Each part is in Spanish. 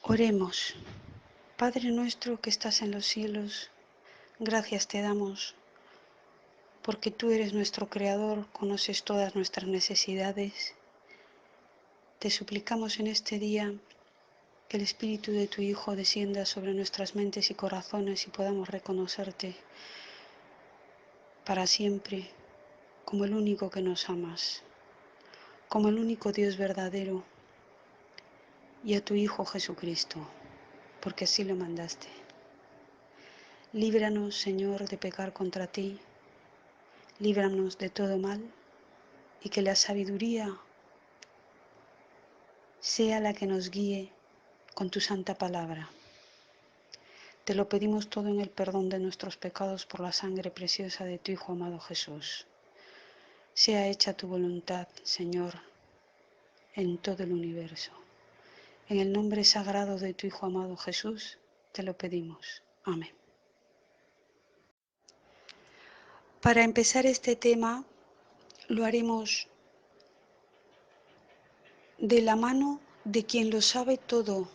Oremos. Padre nuestro que estás en los cielos, gracias te damos porque tú eres nuestro Creador, conoces todas nuestras necesidades. Te suplicamos en este día que el Espíritu de tu Hijo descienda sobre nuestras mentes y corazones y podamos reconocerte para siempre como el único que nos amas, como el único Dios verdadero y a tu Hijo Jesucristo, porque así lo mandaste. Líbranos, Señor, de pecar contra ti. Líbranos de todo mal y que la sabiduría sea la que nos guíe con tu santa palabra. Te lo pedimos todo en el perdón de nuestros pecados por la sangre preciosa de tu Hijo amado Jesús. Sea hecha tu voluntad, Señor, en todo el universo. En el nombre sagrado de tu Hijo amado Jesús, te lo pedimos. Amén. Para empezar este tema, lo haremos de la mano de quien lo sabe todo,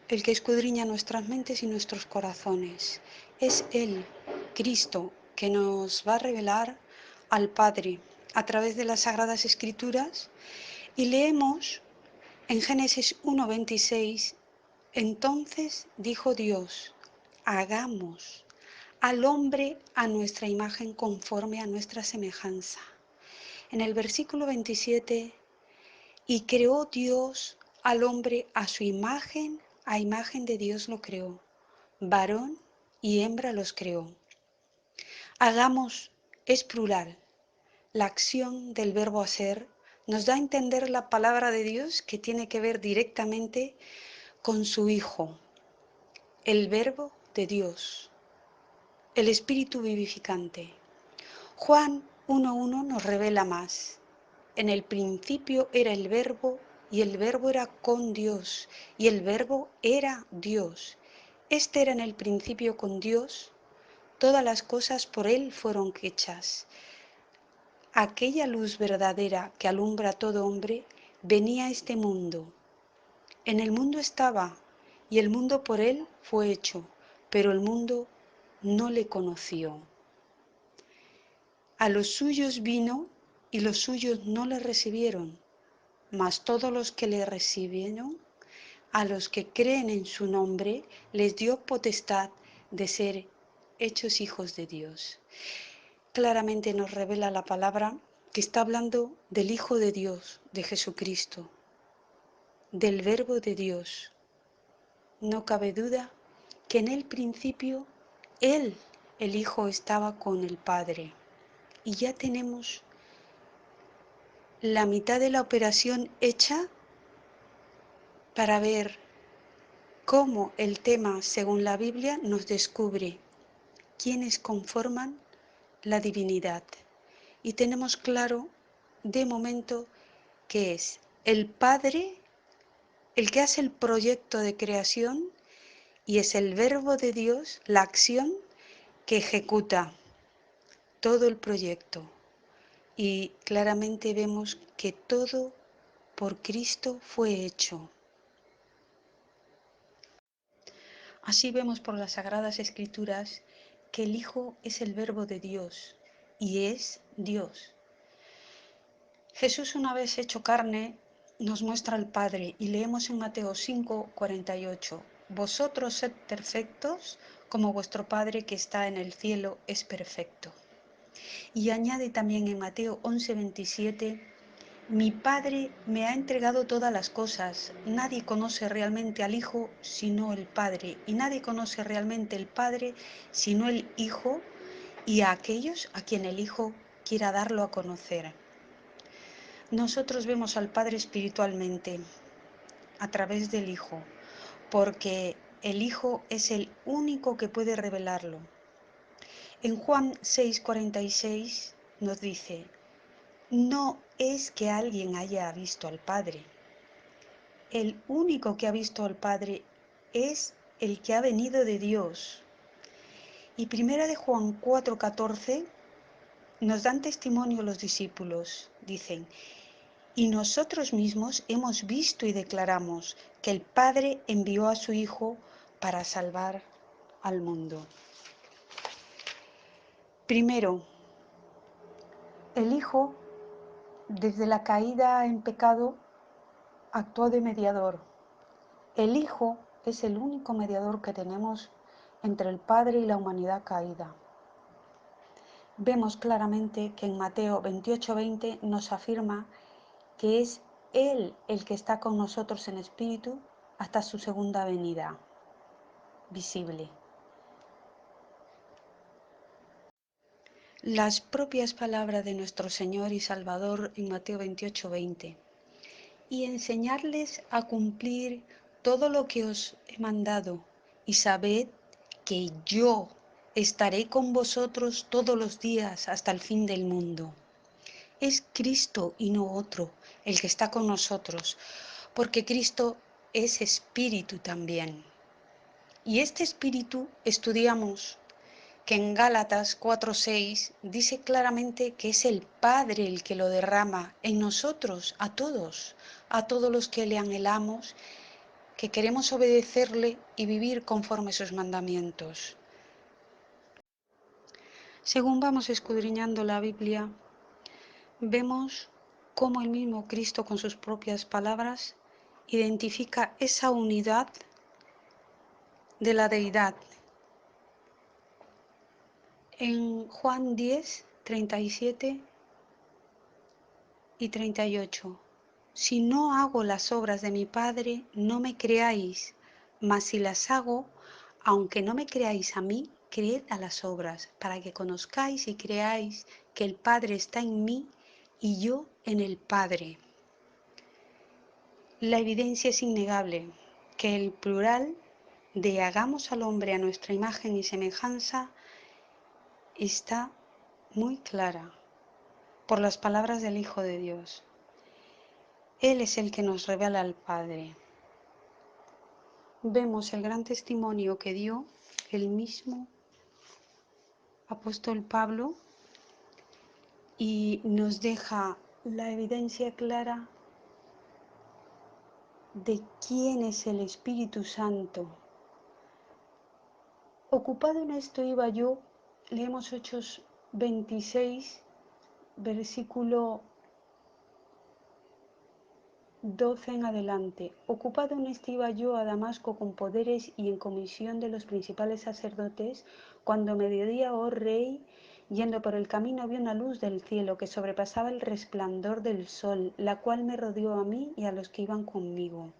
el que escudriña nuestras mentes y nuestros corazones. Es Él, Cristo, que nos va a revelar al Padre a través de las Sagradas Escrituras, y leemos en Génesis 1:26, entonces dijo Dios, hagamos al hombre a nuestra imagen conforme a nuestra semejanza. En el versículo 27, y creó Dios al hombre a su imagen, a imagen de Dios lo creó, varón y hembra los creó. Hagamos es plural. La acción del verbo hacer nos da a entender la palabra de Dios que tiene que ver directamente con su Hijo, el verbo de Dios, el Espíritu vivificante. Juan 1:1 nos revela más. En el principio era el verbo y el verbo era con Dios y el verbo era Dios. Este era en el principio con Dios. Todas las cosas por Él fueron hechas. Aquella luz verdadera que alumbra a todo hombre venía a este mundo. En el mundo estaba y el mundo por Él fue hecho, pero el mundo no le conoció. A los suyos vino y los suyos no le recibieron, mas todos los que le recibieron, a los que creen en su nombre, les dio potestad de ser hechos hijos de Dios. Claramente nos revela la palabra que está hablando del Hijo de Dios, de Jesucristo, del Verbo de Dios. No cabe duda que en el principio Él, el Hijo, estaba con el Padre. Y ya tenemos la mitad de la operación hecha para ver cómo el tema, según la Biblia, nos descubre quiénes conforman la divinidad. Y tenemos claro, de momento, que es el Padre el que hace el proyecto de creación y es el Verbo de Dios, la acción que ejecuta todo el proyecto. Y claramente vemos que todo por Cristo fue hecho. Así vemos por las Sagradas Escrituras que el Hijo es el Verbo de Dios y es Dios. Jesús, una vez hecho carne, nos muestra al Padre y leemos en Mateo 5:48, vosotros sed perfectos como vuestro Padre que está en el cielo es perfecto. Y añade también en Mateo 11:27, mi Padre me ha entregado todas las cosas. Nadie conoce realmente al Hijo sino el Padre, y nadie conoce realmente el Padre sino el Hijo y a aquellos a quien el Hijo quiera darlo a conocer. Nosotros vemos al Padre espiritualmente a través del Hijo, porque el Hijo es el único que puede revelarlo. En Juan 6:46 nos dice, no es que alguien haya visto al Padre. El único que ha visto al Padre es el que ha venido de Dios. Y primera de Juan 4:14 nos dan testimonio los discípulos. Dicen, Y nosotros mismos hemos visto y declaramos que el Padre envió a su Hijo para salvar al mundo. Primero, el Hijo, desde la caída en pecado, actuó de mediador. El Hijo es el único mediador que tenemos entre el Padre y la humanidad caída. Vemos claramente que en Mateo 28:20 nos afirma que es Él el que está con nosotros en espíritu hasta su segunda venida, visible. Las propias palabras de nuestro Señor y Salvador en Mateo 28:20. Y enseñarles a cumplir todo lo que os he mandado, y sabed que yo estaré con vosotros todos los días hasta el fin del mundo. Es Cristo y no otro el que está con nosotros, porque Cristo es espíritu también. Y este espíritu estudiamos que en Gálatas 4:6 dice claramente que es el Padre el que lo derrama en nosotros, a todos los que le anhelamos, que queremos obedecerle y vivir conforme sus mandamientos. Según vamos escudriñando la Biblia, vemos cómo el mismo Cristo con sus propias palabras identifica esa unidad de la deidad. En Juan 10:37 y 38. Si no hago las obras de mi Padre, no me creáis, mas si las hago, aunque no me creáis a mí, creed a las obras, para que conozcáis y creáis que el Padre está en mí y yo en el Padre. La evidencia es innegable que el plural de hagamos al hombre a nuestra imagen y semejanza está muy clara por las palabras del Hijo de Dios. Él es el que nos revela al Padre. Vemos el gran testimonio que dio el mismo apóstol Pablo y nos deja la evidencia clara de quién es el Espíritu Santo. Ocupado en esto iba yo, leemos Hechos 26, versículo 12 en adelante. Ocupado en esto iba yo a Damasco con poderes y en comisión de los principales sacerdotes, cuando a mediodía, oh rey, yendo por el camino vi una luz del cielo que sobrepasaba el resplandor del sol, la cual me rodeó a mí y a los que iban conmigo.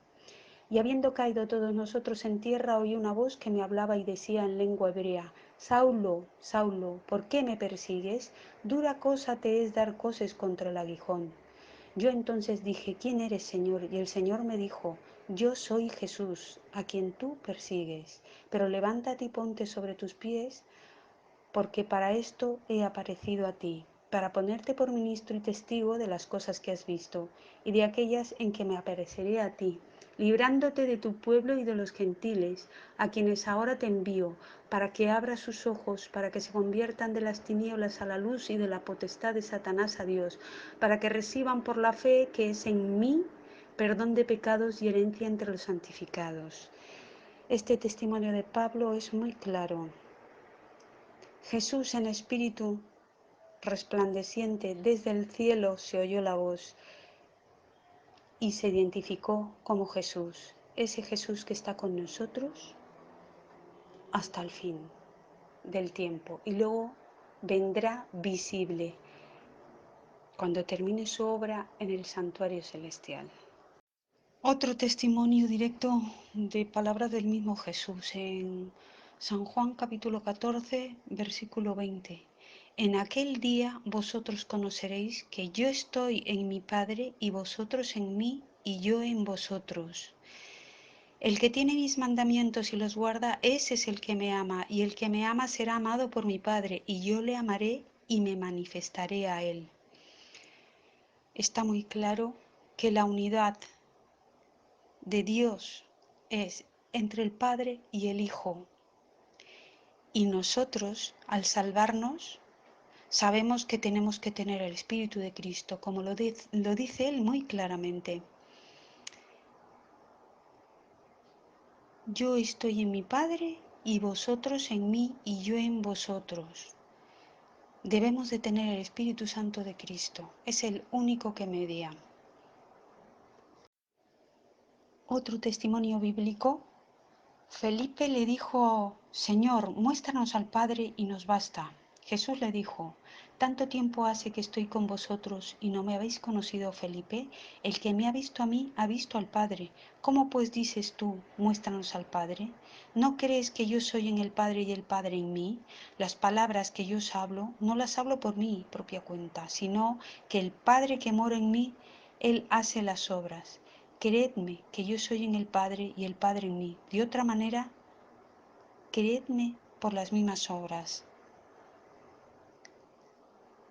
Y habiendo caído todos nosotros en tierra, oí una voz que me hablaba y decía en lengua hebrea: Saulo, Saulo, ¿por qué me persigues? Dura cosa te es dar coces contra el aguijón. Yo entonces dije: ¿Quién eres, Señor? Y el Señor me dijo: Yo soy Jesús, a quien tú persigues. Pero levántate y ponte sobre tus pies, porque para esto he aparecido a ti, para ponerte por ministro y testigo de las cosas que has visto, y de aquellas en que me apareceré a ti, librándote de tu pueblo y de los gentiles, a quienes ahora te envío, para que abras sus ojos, para que se conviertan de las tinieblas a la luz y de la potestad de Satanás a Dios, para que reciban por la fe que es en mí perdón de pecados y herencia entre los santificados. Este testimonio de Pablo es muy claro. Jesús en espíritu resplandeciente desde el cielo se oyó la voz y se identificó como Jesús, ese Jesús que está con nosotros hasta el fin del tiempo y luego vendrá visible cuando termine su obra en el santuario celestial. Otro testimonio directo de palabras del mismo Jesús en San Juan capítulo 14, versículo 20. En aquel día vosotros conoceréis que yo estoy en mi Padre y vosotros en mí y yo en vosotros. El que tiene mis mandamientos y los guarda, ese es el que me ama, y el que me ama será amado por mi Padre, y yo le amaré y me manifestaré a él. Está muy claro que la unidad de Dios es entre el Padre y el Hijo. Y nosotros, al salvarnos, sabemos que tenemos que tener el Espíritu de Cristo, como lo dice Él muy claramente. Yo estoy en mi Padre y vosotros en mí y yo en vosotros. Debemos de tener el Espíritu Santo de Cristo, es el único que media. Otro testimonio bíblico, Felipe le dijo, Señor, muéstranos al Padre y nos basta. Jesús le dijo, tanto tiempo hace que estoy con vosotros y no me habéis conocido, Felipe. El que me ha visto a mí ha visto al Padre. ¿Cómo pues dices tú, muéstranos al Padre? ¿No crees que yo soy en el Padre y el Padre en mí? Las palabras que yo os hablo, no las hablo por mi propia cuenta, sino que el Padre que mora en mí, Él hace las obras. Creedme que yo soy en el Padre y el Padre en mí. De otra manera, creedme por las mismas obras.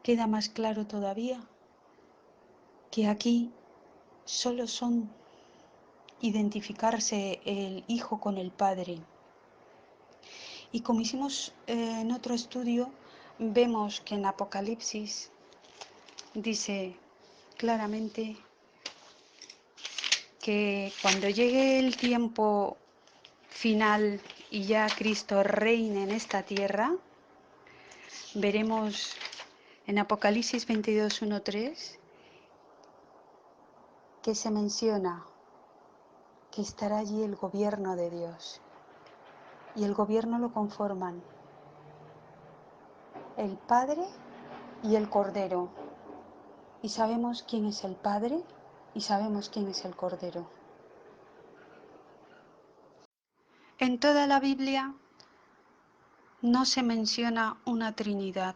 Queda más claro todavía que aquí solo son identificarse el Hijo con el Padre. Y como hicimos en otro estudio, vemos que en Apocalipsis dice claramente que cuando llegue el tiempo final y ya Cristo reine en esta tierra, veremos en Apocalipsis 22, 1, 3 que se menciona que estará allí el gobierno de Dios. Y el gobierno lo conforman el Padre y el Cordero. Y sabemos quién es el Padre y sabemos quién es el Cordero. En toda la Biblia no se menciona una Trinidad.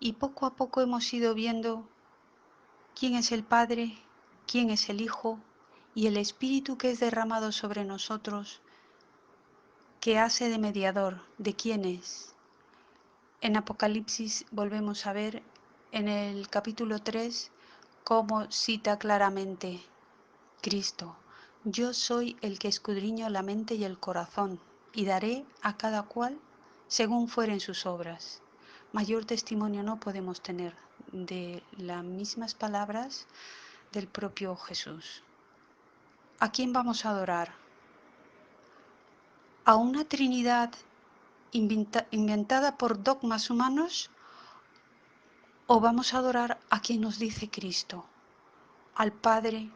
Y poco a poco hemos ido viendo quién es el Padre, quién es el Hijo y el Espíritu que es derramado sobre nosotros, que hace de mediador. ¿De quién es? En Apocalipsis volvemos a ver en el capítulo 3 cómo cita claramente Cristo. Yo soy el que escudriño la mente y el corazón, y daré a cada cual según fueren sus obras. Mayor testimonio no podemos tener de las mismas palabras del propio Jesús. ¿A quién vamos a adorar? ¿A una Trinidad inventada por dogmas humanos? ¿O vamos a adorar a quien nos dice Cristo, al Padre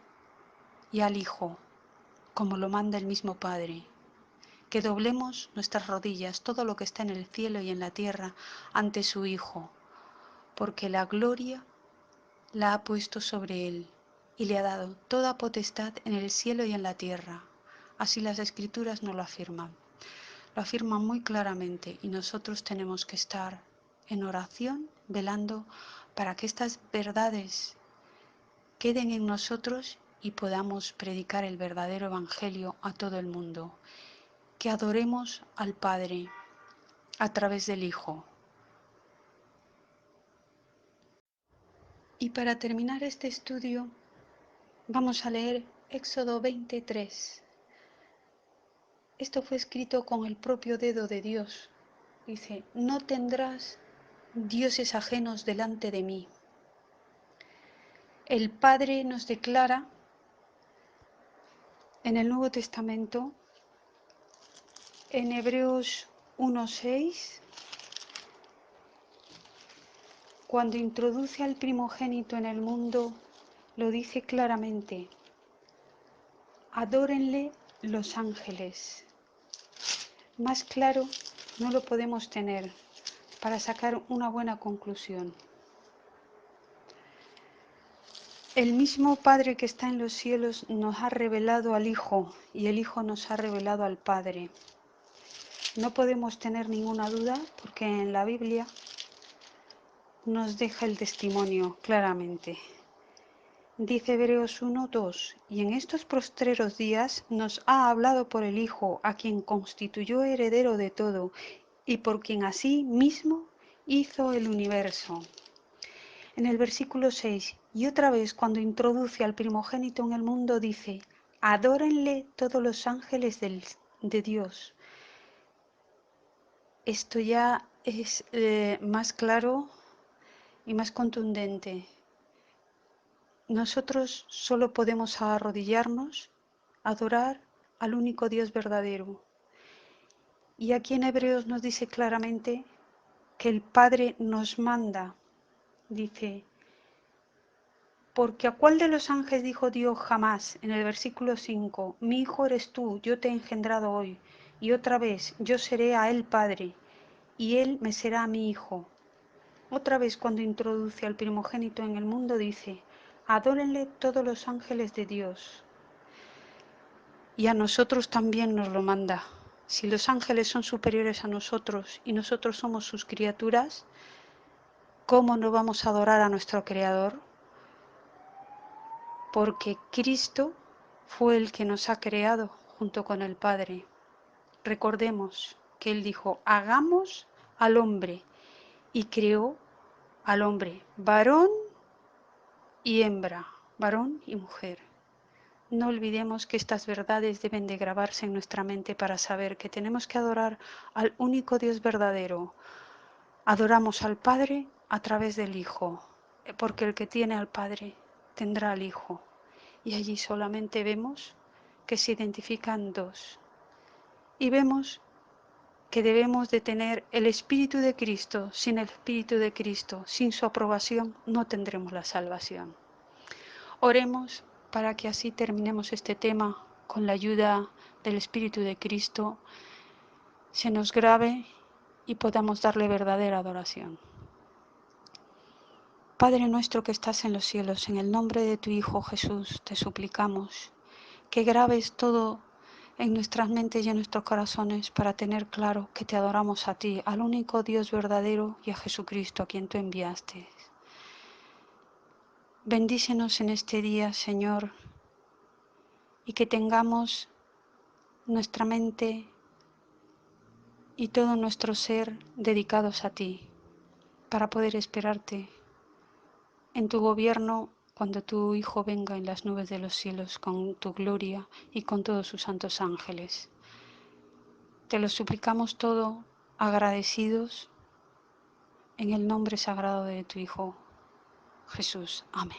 y al Hijo, como lo manda el mismo Padre? Que doblemos nuestras rodillas, todo lo que está en el cielo y en la tierra, ante su Hijo, porque la gloria la ha puesto sobre él y le ha dado toda potestad en el cielo y en la tierra. Así las Escrituras nos lo afirman. Lo afirman muy claramente y nosotros tenemos que estar en oración, velando para que estas verdades queden en nosotros y podamos predicar el verdadero Evangelio a todo el mundo. Que adoremos al Padre a través del Hijo. Y para terminar este estudio, vamos a leer Éxodo 23. Esto fue escrito con el propio dedo de Dios. Dice, no tendrás dioses ajenos delante de mí. El Padre nos declara en el Nuevo Testamento, en Hebreos 1:6, cuando introduce al primogénito en el mundo, lo dice claramente, adórenle los ángeles. Más claro no lo podemos tener para sacar una buena conclusión. El mismo Padre que está en los cielos nos ha revelado al Hijo y el Hijo nos ha revelado al Padre. No podemos tener ninguna duda porque en la Biblia nos deja el testimonio claramente. Dice Hebreos 1:2, y en estos postreros días nos ha hablado por el Hijo, a quien constituyó heredero de todo, y por quien así mismo hizo el universo. En el versículo 6, y otra vez cuando introduce al primogénito en el mundo dice, adórenle todos los ángeles de Dios. Esto ya es más claro y más contundente. Nosotros solo podemos arrodillarnos, adorar al único Dios verdadero. Y aquí en Hebreos nos dice claramente que el Padre nos manda, dice, porque a cuál de los ángeles dijo Dios jamás, en el versículo 5, mi hijo eres tú, yo te he engendrado hoy, y otra vez, yo seré a él padre, y él me será mi hijo. Otra vez cuando introduce al primogénito en el mundo dice, adórenle todos los ángeles de Dios. Y a nosotros también nos lo manda. Si los ángeles son superiores a nosotros y nosotros somos sus criaturas, ¿cómo no vamos a adorar a nuestro Creador? Porque Cristo fue el que nos ha creado junto con el Padre. Recordemos que Él dijo, hagamos al hombre, y creó al hombre, varón y hembra, varón y mujer. No olvidemos que estas verdades deben de grabarse en nuestra mente para saber que tenemos que adorar al único Dios verdadero. Adoramos al Padre a través del Hijo, porque el que tiene al Padre tendrá al Hijo. Y allí solamente vemos que se identifican dos. Y vemos que debemos de tener el Espíritu de Cristo. Sin el Espíritu de Cristo, sin su aprobación, no tendremos la salvación. Oremos para que así terminemos este tema con la ayuda del Espíritu de Cristo, se nos grabe y podamos darle verdadera adoración. Padre nuestro que estás en los cielos, en el nombre de tu Hijo Jesús, te suplicamos que grabes todo en nuestras mentes y en nuestros corazones para tener claro que te adoramos a ti, al único Dios verdadero y a Jesucristo a quien tú enviaste. Bendícenos en este día, Señor, y que tengamos nuestra mente y todo nuestro ser dedicados a ti, para poder esperarte en tu gobierno cuando tu Hijo venga en las nubes de los cielos con tu gloria y con todos sus santos ángeles. Te lo suplicamos todo agradecidos en el nombre sagrado de tu Hijo Jesús. Amén.